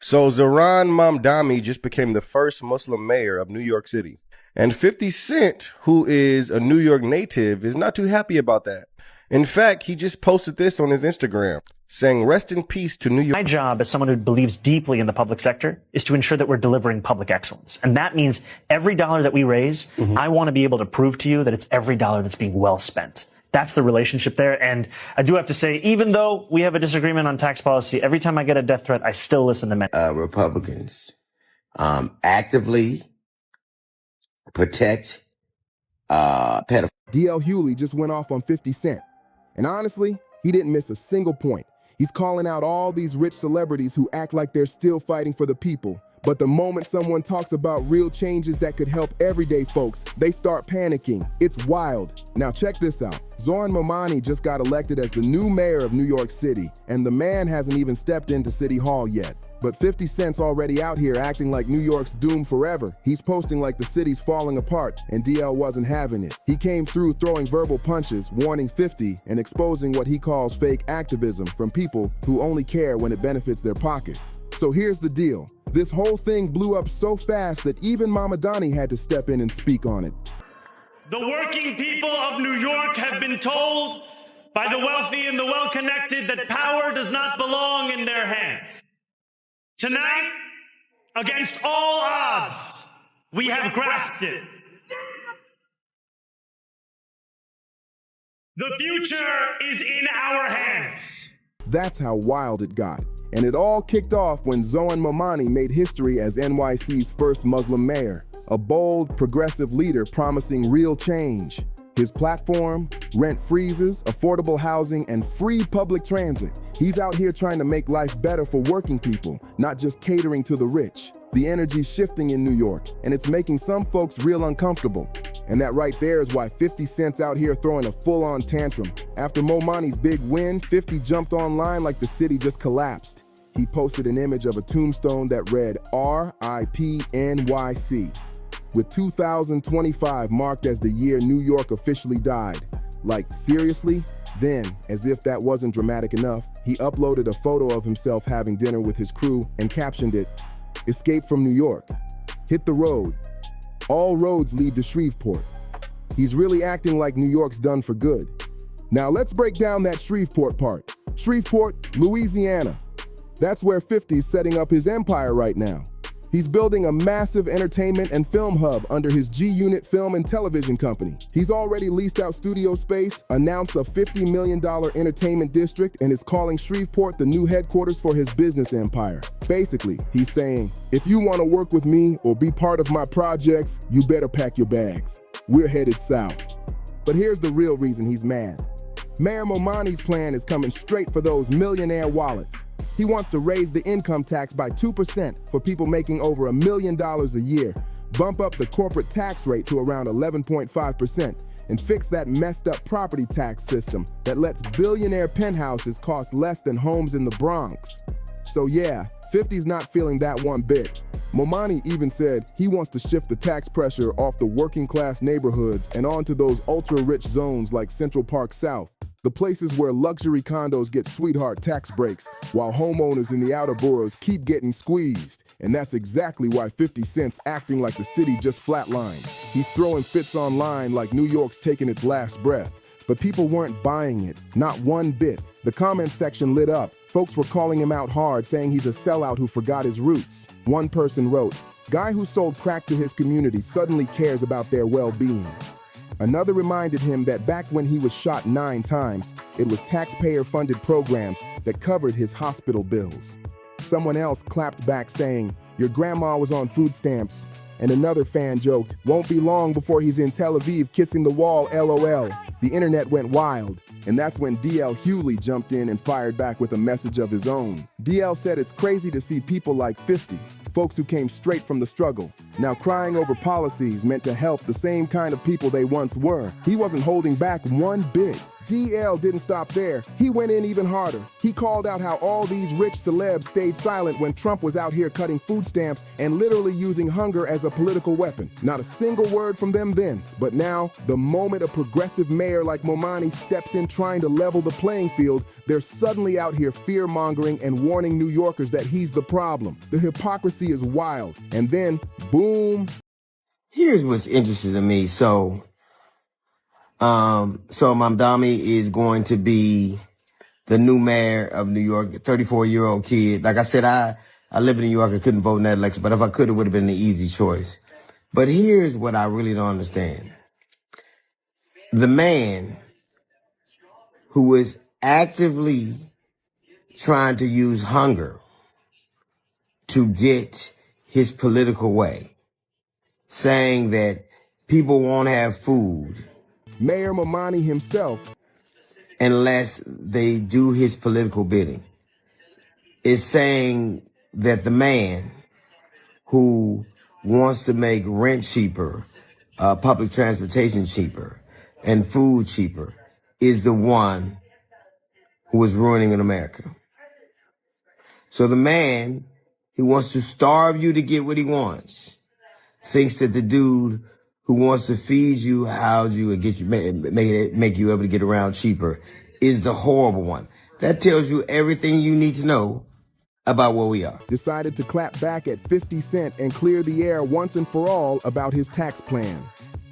So Zohran Mamdani just became the first Muslim mayor of New York City. And 50 Cent, who is a New York native, is not too happy about that. In fact, he just posted this on his Instagram, saying, "Rest in peace to New York." My job as someone who believes deeply in the public sector is to ensure that we're delivering public excellence. And that means every dollar that we raise, I want to be able to prove to you that it's every dollar that's being well spent. That's the relationship there. And I do have to say, even though we have a disagreement on tax policy, every time I get a death threat, I still listen to men. Republicans actively protect pedophiles. DL Hughley just went off on 50 Cent. And honestly, he didn't miss a single point. He's calling out all these rich celebrities who act like they're still fighting for the people. But the moment someone talks about real changes that could help everyday folks, they start panicking. It's wild. Now check this out. Zohran Mamdani just got elected as the new mayor of New York City, and the man hasn't even stepped into City Hall yet. But 50 Cent's already out here acting like New York's doomed forever. He's posting like the city's falling apart, and DL wasn't having it. He came through throwing verbal punches, warning 50, and exposing what he calls fake activism from people who only care when it benefits their pockets. So here's the deal. This whole thing blew up so fast that even Mamdani had to step in and speak on it. The working people of New York have been told by the wealthy and the well-connected that power does not belong in their hands. Tonight, against all odds, we have grasped it. The future is in our hands. That's how wild it got. And it all kicked off when Zohran Mamdani made history as NYC's first Muslim mayor, a bold, progressive leader promising real change. His platform, rent freezes, affordable housing, and free public transit. He's out here trying to make life better for working people, not just catering to the rich. The energy's shifting in New York, and it's making some folks real uncomfortable. And that right there is why 50 Cent's out here throwing a full-on tantrum. After Momani's big win, 50 jumped online like the city just collapsed. He posted an image of a tombstone that read R.I.P. NYC, with 2025 marked as the year New York officially died. Like, seriously? Then, as if that wasn't dramatic enough, he uploaded a photo of himself having dinner with his crew and captioned it, "Escape from New York. Hit the road. All roads lead to Shreveport." He's really acting like New York's done for good. Now let's break down that Shreveport part. Shreveport, Louisiana. That's where 50's setting up his empire right now. He's building a massive entertainment and film hub under his G-Unit Film and Television Company. He's already leased out studio space, announced a $50 million entertainment district, and is calling Shreveport the new headquarters for his business empire. Basically, he's saying, if you want to work with me or be part of my projects, you better pack your bags. We're headed south. But here's the real reason he's mad. Mayor Momani's plan is coming straight for those millionaire wallets. He wants to raise the income tax by 2% for people making over $1 million a year, bump up the corporate tax rate to around 11.5%, and fix that messed up property tax system that lets billionaire penthouses cost less than homes in the Bronx. So yeah, 50's not feeling that one bit. Momdani even said he wants to shift the tax pressure off the working class neighborhoods and onto those ultra-rich zones like Central Park South, the places where luxury condos get sweetheart tax breaks, while homeowners in the outer boroughs keep getting squeezed. And that's exactly why 50 Cent's acting like the city just flatlined. He's throwing fits online like New York's taking its last breath. But people weren't buying it, not one bit. The comment section lit up. Folks were calling him out hard, saying he's a sellout who forgot his roots. One person wrote, "Guy who sold crack to his community suddenly cares about their well-being." Another reminded him that back when he was shot 9 times, it was taxpayer-funded programs that covered his hospital bills. Someone else clapped back saying, "Your grandma was on food stamps." And another fan joked, "Won't be long before he's in Tel Aviv kissing the wall, LOL. The internet went wild. And that's when DL Hughley jumped in and fired back with a message of his own. DL said it's crazy to see people like 50, folks who came straight from the struggle, now crying over policies meant to help the same kind of people they once were. He wasn't holding back one bit. DL didn't stop there. He went in even harder. He called out how all these rich celebs stayed silent when Trump was out here cutting food stamps and literally using hunger as a political weapon. Not a single word from them then. But now, the moment a progressive mayor like Momani steps in trying to level the playing field, they're suddenly out here fear-mongering and warning New Yorkers that he's the problem. The hypocrisy is wild. And then, boom. Here's what's interesting to me. So Mamdani is going to be the new mayor of New York, 34-year-old kid. Like I said, I live in New York. I couldn't vote in that election, but if I could, it would have been an easy choice. But here's what I really don't understand. The man who is actively trying to use hunger to get his political way, saying that people won't have food, Mayor Momani himself, unless they do his political bidding, is saying that the man who wants to make rent cheaper, public transportation cheaper, and food cheaper is the one who is ruining America. So the man who wants to starve you to get what he wants thinks that the dude who wants to feed you, house you, and get you, make you able to get around cheaper is the horrible one. That tells you everything you need to know about where we are. decided to clap back at 50 Cent and clear the air once and for all about his tax plan.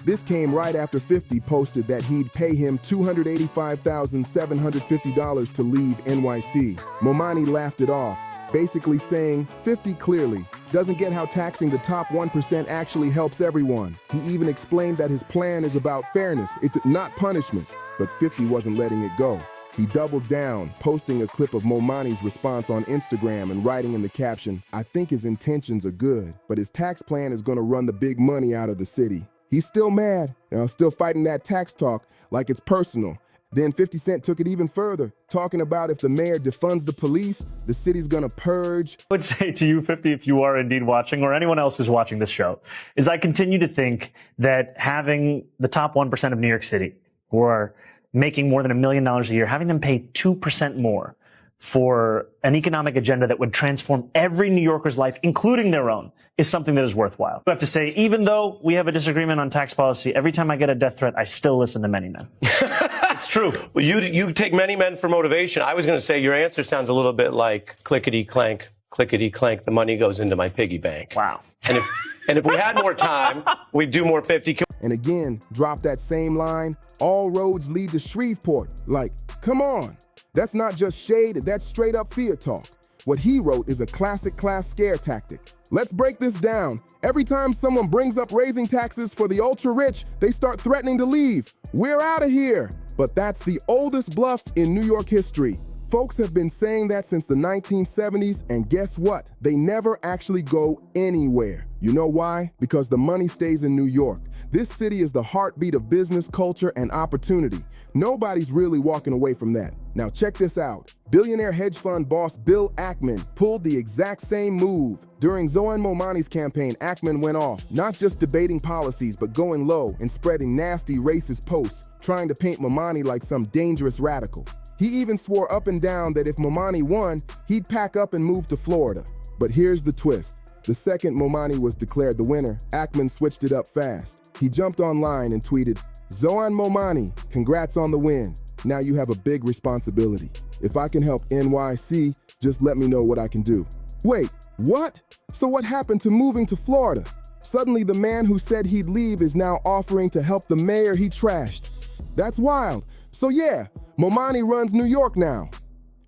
This came right after 50 posted that he'd pay him $285,750 to leave NYC. Momani laughed it off, basically saying 50 clearly doesn't get how taxing the top 1% actually helps everyone. He even explained that his plan is about fairness, it's not punishment. But 50 wasn't letting it go. He doubled down, posting a clip of Momani's response on Instagram and writing in the caption, "I think his intentions are good, but his tax plan is gonna run the big money out of the city." He's still mad, still fighting that tax talk like it's personal. Then 50 Cent took it even further, talking about if the mayor defunds the police, the city's gonna purge. I would say to you, 50, if you are indeed watching, or anyone else who's watching this show, is I continue to think that having the top 1% of New York City, who are making more than $1 million a year, having them pay 2% more for an economic agenda that would transform every New Yorker's life, including their own, is something that is worthwhile. I have to say, even though we have a disagreement on tax policy, every time I get a death threat, I still listen to Many Men. It's true. Well, you take Many Men for motivation. I was going to say your answer sounds a little bit like clickety clank, the money goes into my piggy bank. Wow. And if we had more time, we'd do more 50. And again, drop that same line, all roads lead to Shreveport. Like, come on. That's not just shade, that's straight up fear talk. What he wrote is a classic class scare tactic. Let's break this down. Every time someone brings up raising taxes for the ultra-rich, they start threatening to leave. We're out of here. But that's the oldest bluff in New York history. Folks have been saying that since the 1970s, and guess what? They never actually go anywhere. You know why? Because the money stays in New York. This city is the heartbeat of business, culture, and opportunity. Nobody's really walking away from that. Now check this out. Billionaire hedge fund boss Bill Ackman pulled the exact same move. During Zohran Mamdani's campaign, Ackman went off, not just debating policies, but going low and spreading nasty racist posts, trying to paint Mamdani like some dangerous radical. He even swore up and down that if Mamdani won, he'd pack up and move to Florida. But here's the twist. The second Mamdani was declared the winner, Ackman switched it up fast. He jumped online and tweeted, "Zohran Mamdani, congrats on the win. Now you have a big responsibility. If I can help NYC, just let me know what I can do." Wait, what? So what happened to moving to Florida? Suddenly the man who said he'd leave is now offering to help the mayor he trashed. That's wild. So yeah, Mamdani runs New York now.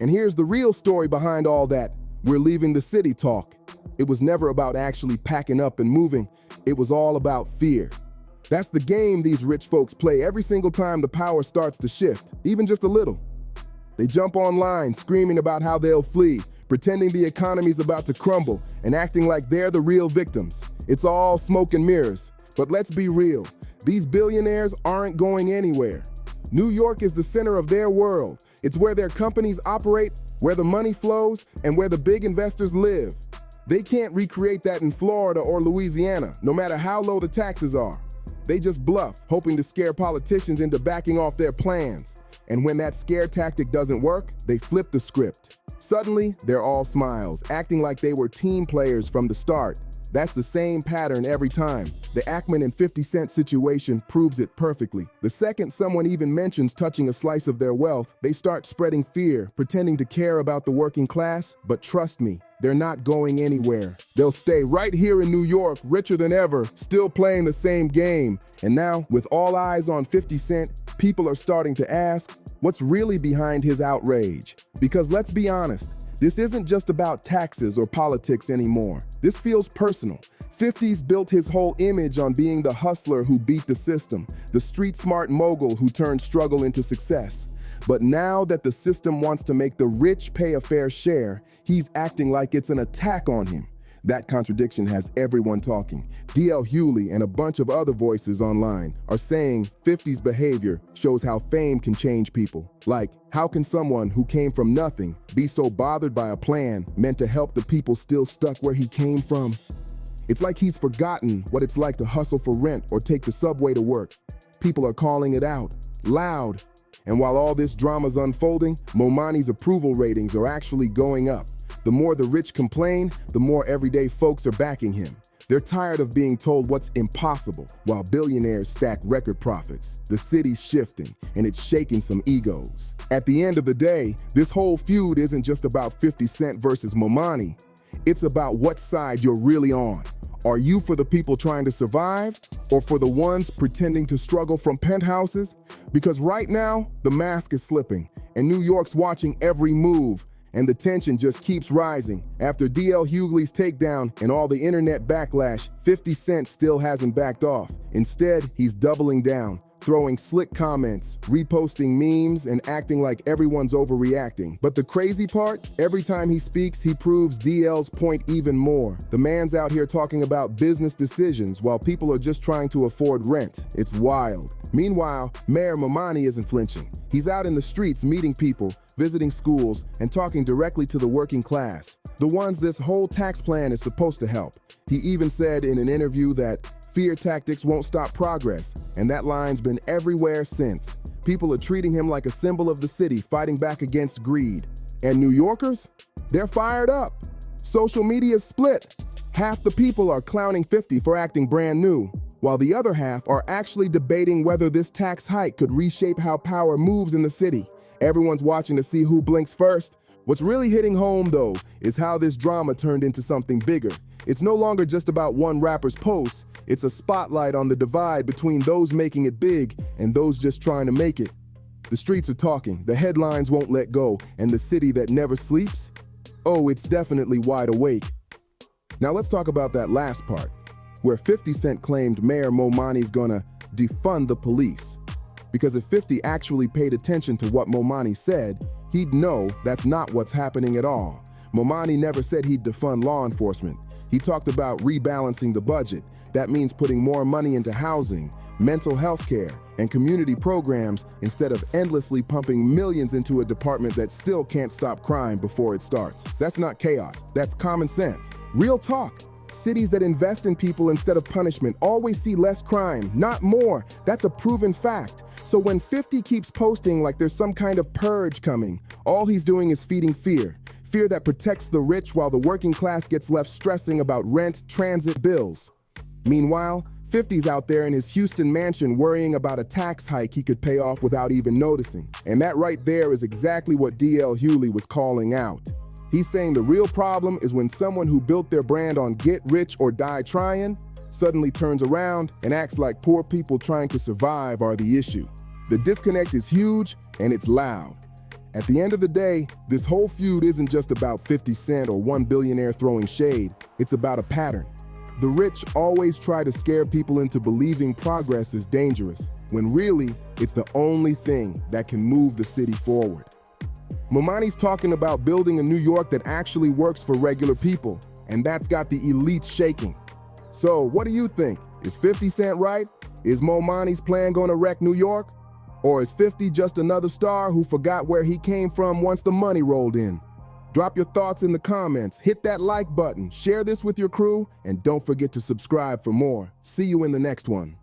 And here's the real story behind all that. We're leaving the city talk. It was never about actually packing up and moving. It was all about fear. That's the game these rich folks play every single time the power starts to shift, even just a little. They jump online screaming about how they'll flee, pretending the economy's about to crumble, and acting like they're the real victims. It's all smoke and mirrors. But let's be real. These billionaires aren't going anywhere. New York is the center of their world. It's where their companies operate, where the money flows, and where the big investors live. They can't recreate that in Florida or Louisiana, no matter how low the taxes are. They just bluff, hoping to scare politicians into backing off their plans. And when that scare tactic doesn't work, they flip the script. Suddenly, they're all smiles, acting like they were team players from the start. That's the same pattern every time. The Ackman and 50 Cent situation proves it perfectly. The second someone even mentions touching a slice of their wealth, they start spreading fear, pretending to care about the working class. But trust me, they're not going anywhere. They'll stay right here in New York, richer than ever, still playing the same game. And now, with all eyes on 50 Cent, people are starting to ask, what's really behind his outrage? Because let's be honest, this isn't just about taxes or politics anymore. This feels personal. 50's built his whole image on being the hustler who beat the system, the street-smart mogul who turned struggle into success. But now that the system wants to make the rich pay a fair share, he's acting like it's an attack on him. That contradiction has everyone talking. DL Hughley and a bunch of other voices online are saying 50's behavior shows how fame can change people. Like, how can someone who came from nothing be so bothered by a plan meant to help the people still stuck where he came from? It's like he's forgotten what it's like to hustle for rent or take the subway to work. People are calling it out, loud. And while all this drama's unfolding, Momani's approval ratings are actually going up. The more the rich complain, the more everyday folks are backing him. They're tired of being told what's impossible, while billionaires stack record profits. The city's shifting, and it's shaking some egos. At the end of the day, this whole feud isn't just about 50 Cent versus Momani. It's about what side you're really on. Are you for the people trying to survive, or for the ones pretending to struggle from penthouses? Because right now, the mask is slipping, and New York's watching every move. And the tension just keeps rising. After DL Hughley's takedown and all the internet backlash, 50 Cent still hasn't backed off. Instead, he's doubling down, throwing slick comments, reposting memes, and acting like everyone's overreacting. But the crazy part? Every time he speaks, he proves DL's point even more. The man's out here talking about business decisions while people are just trying to afford rent. It's wild. Meanwhile, Mayor Momani isn't flinching. He's out in the streets meeting people, visiting schools, and talking directly to the working class, the ones this whole tax plan is supposed to help. He even said in an interview that fear tactics won't stop progress, and that line's been everywhere since. People are treating him like a symbol of the city fighting back against greed. And New Yorkers? They're fired up. Social media's split. Half the people are clowning 50 for acting brand new, while the other half are actually debating whether this tax hike could reshape how power moves in the city. Everyone's watching to see who blinks first. What's really hitting home, though, is how this drama turned into something bigger. It's no longer just about one rapper's posts. It's a spotlight on the divide between those making it big and those just trying to make it. The streets are talking, the headlines won't let go, and the city that never sleeps? Oh, it's definitely wide awake. Now let's talk about that last part, where 50 Cent claimed Mayor Momani's gonna defund the police. Because if 50 actually paid attention to what Momani said, he'd know that's not what's happening at all. Momani never said he'd defund law enforcement. He talked about rebalancing the budget. That means putting more money into housing, mental health care, and community programs instead of endlessly pumping millions into a department that still can't stop crime before it starts. That's not chaos, that's common sense. Real talk. Cities that invest in people instead of punishment always see less crime, not more. That's a proven fact. So when 50 keeps posting like there's some kind of purge coming, all he's doing is feeding fear. Fear that protects the rich while the working class gets left stressing about rent, transit, bills. Meanwhile, 50's out there in his Houston mansion worrying about a tax hike he could pay off without even noticing. And that right there is exactly what DL Hughley was calling out. He's saying the real problem is when someone who built their brand on get rich or die trying suddenly turns around and acts like poor people trying to survive are the issue. The disconnect is huge and it's loud. At the end of the day, this whole feud isn't just about 50 Cent or one billionaire throwing shade. It's about a pattern. The rich always try to scare people into believing progress is dangerous, when really, it's the only thing that can move the city forward. Momani's talking about building a New York that actually works for regular people, and that's got the elites shaking. So, what do you think? Is 50 Cent right? Is Momani's plan gonna wreck New York? Or is 50 just another star who forgot where he came from once the money rolled in? Drop your thoughts in the comments, hit that like button, share this with your crew, and don't forget to subscribe for more. See you in the next one.